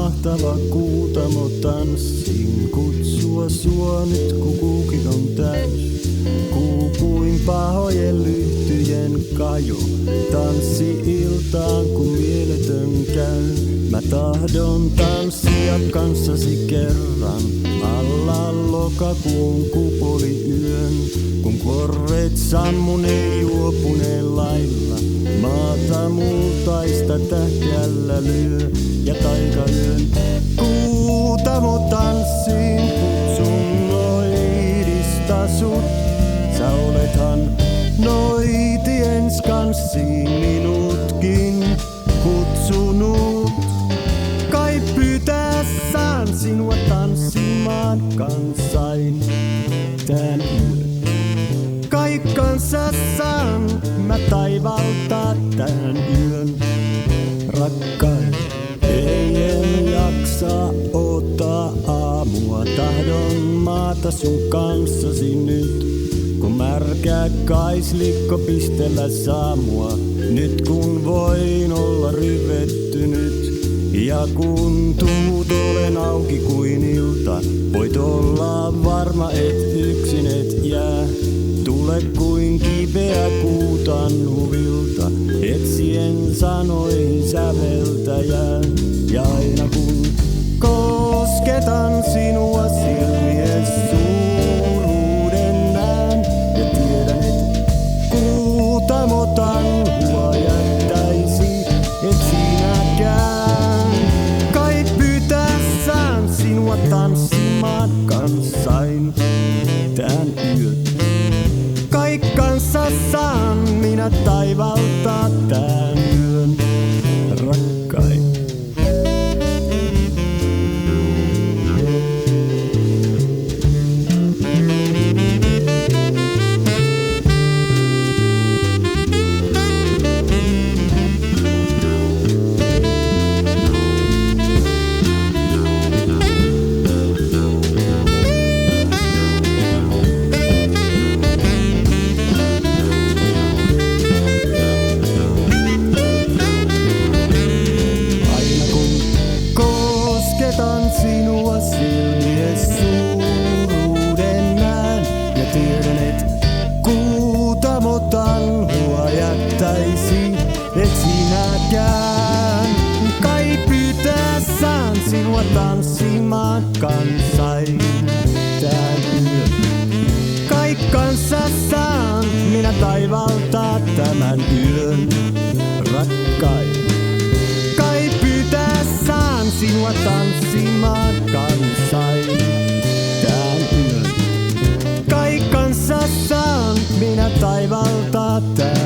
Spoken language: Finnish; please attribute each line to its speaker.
Speaker 1: mahtava kuutamo tanssin. Kutsua sua nyt kun kuukit on täys. Kuin pahojen lyhtyjen kajo. Tanssi iltaan kun mieletön käy. Mä tahdon tanssia kanssasi kerran. Alla lokakuun kupoliyön. Kun korret sammuneen juopuneen lailla. Maata multaista tähkällä lyö. Ja taikayön kuutamo tanssiin. Kutsun noidista sut. Sä olethan noitien skanssiin minutkin kutsunut. Kai pyytäessään sinua tanssimaan kansain tän yön. Kai kanssassaan mä taivaltaa tän yön. Rakkain, ei en jaksa odottaa aamua. Tahdon maata sun kanssasi nyt. Kun märkä kaislikko pistellä saamua, nyt kun voin olla rivettynyt. Ja kun tuut olen auki kuin ilta, voit olla varma et yksin et jää. Tule kuin kipeä kuutan huvilta, etsien sanoihin säveltäjää. Ja aina kun kosketan sinua silmies suuruuden näen. Ja tiedän et kuutamotan hua jättäisi et sinäkään. Kai pyytäessään sinua tanssimaan kansain tän yön. Kai kanssassaan minä taivaltaa tän yön. Rakkain. Sinua silmies suuruuden näen ja tiedän et kuutamotan hua jättäisi et sinäkään. Kai pyytäessään sinua tanssimaan kansain tän yön. Kai kanssassaan minä taivaltaa tämän yön. Rakkain. Kai pyytäessään sinua tanssimaan kansain tän yön. Kai kanssassaan minä taivaltaa tän